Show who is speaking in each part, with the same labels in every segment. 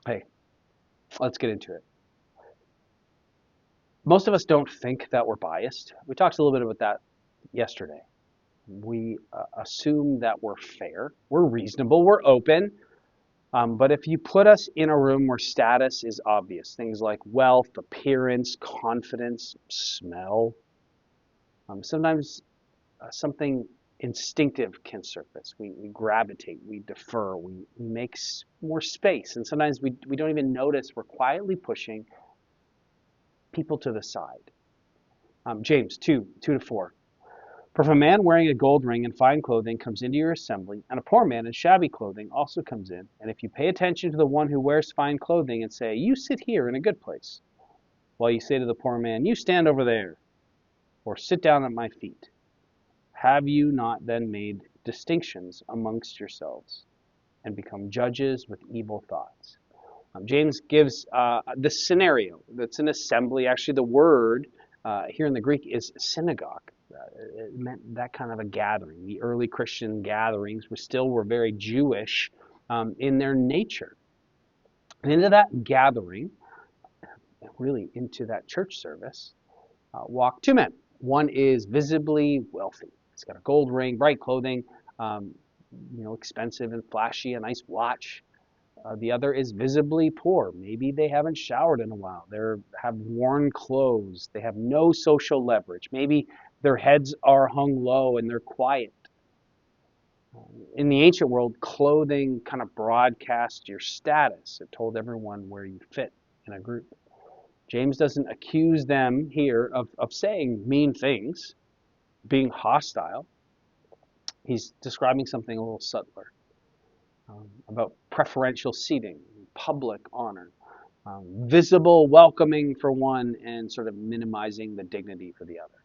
Speaker 1: Hey, let's get into it. Most of us don't think that we're biased. We talked a little bit about that yesterday. We assume that we're fair, we're reasonable, we're open. But if you put us in a room where status is obvious, things like wealth, appearance, confidence, smell, sometimes something instinctive can surface. We gravitate, we defer, we make more space. And sometimes we don't even notice we're quietly pushing people to the side. James 2:2-4. For if a man wearing a gold ring and fine clothing comes into your assembly, and a poor man in shabby clothing also comes in, and if you pay attention to the one who wears fine clothing and say, you sit here in a good place, while you say to the poor man, you stand over there, or sit down at my feet, have you not then made distinctions amongst yourselves and become judges with evil thoughts? James gives this scenario that's an assembly. Actually, the word here in the Greek is synagogue. It meant that kind of a gathering. The early Christian gatherings were very Jewish in their nature. And into that gathering, really into that church service, walk two men. One is visibly wealthy. He's got a gold ring, bright clothing, um, expensive and flashy, a nice watch. The other is visibly poor. Maybe they haven't showered in a while. They have worn clothes. They have no social leverage. Maybe their heads are hung low and they're quiet. In the ancient world, clothing kind of broadcast your status. It told everyone where you fit in a group. James doesn't accuse them here of saying mean things, being hostile. He's describing something a little subtler about preferential seating, public honor. Visible welcoming for one and sort of minimizing the dignity for the other.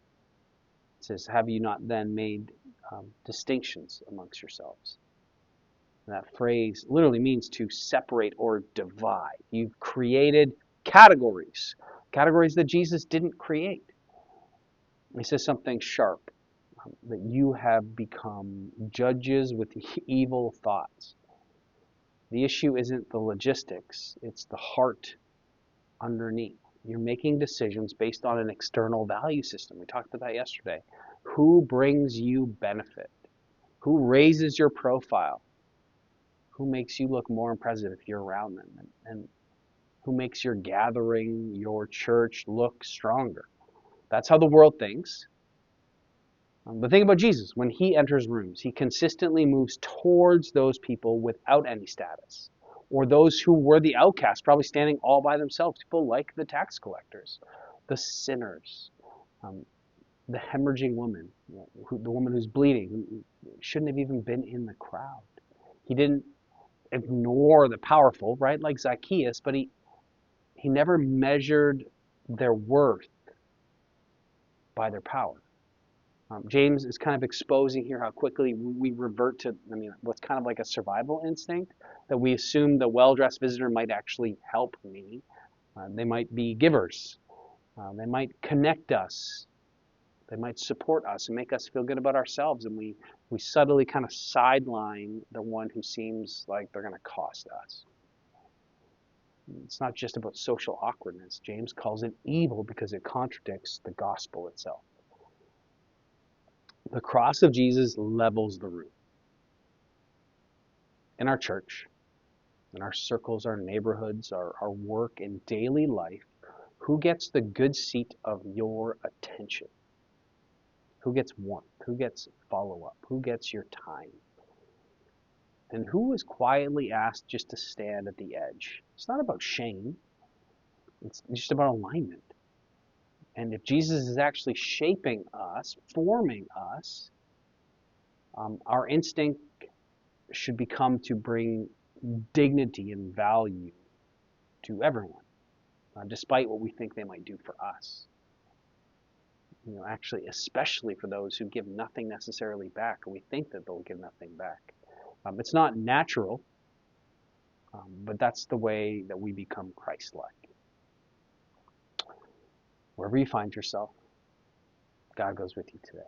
Speaker 1: It says, have you not then made distinctions amongst yourselves? And that phrase literally means to separate or divide. You've created categories, categories that Jesus didn't create. He says something sharp, that you have become judges with evil thoughts. The issue isn't the logistics, it's the heart underneath. You're making decisions based on an external value system. We talked about that yesterday. Who brings you benefit? Who raises your profile? Who makes you look more impressive if you're around them? And who makes your gathering, your church look stronger? That's how the world thinks. But think about Jesus. When he enters rooms, he consistently moves towards those people without any status, or those who were the outcasts, probably standing all by themselves. People like the tax collectors, the sinners, um, the hemorrhaging woman, the woman who's bleeding, who shouldn't have even been in the crowd. He didn't ignore the powerful, right, like Zacchaeus, but he never measured their worth by their power. James is kind of exposing here how quickly we revert to, what's kind of like a survival instinct, that we assume the well-dressed visitor might actually help me. They might be givers. They might connect us. They might support us and make us feel good about ourselves. And we subtly kind of sideline the one who seems like they're going to cost us. It's not just about social awkwardness. James calls it evil because it contradicts the gospel itself. The cross of Jesus levels the room. In our church, in our circles, our neighborhoods, our work, and daily life, who gets the good seat of your attention? Who gets warmth? Who gets follow-up? Who gets your time? And who is quietly asked just to stand at the edge? It's not about shame. It's just about alignment. And if Jesus is actually shaping us, forming us, our instinct should become to bring dignity and value to everyone, despite what we think they might do for us. Actually, especially for those who give nothing necessarily back, or we think that they'll give nothing back. It's not natural, but that's the way that we become Christ-like. Wherever you find yourself, God goes with you today.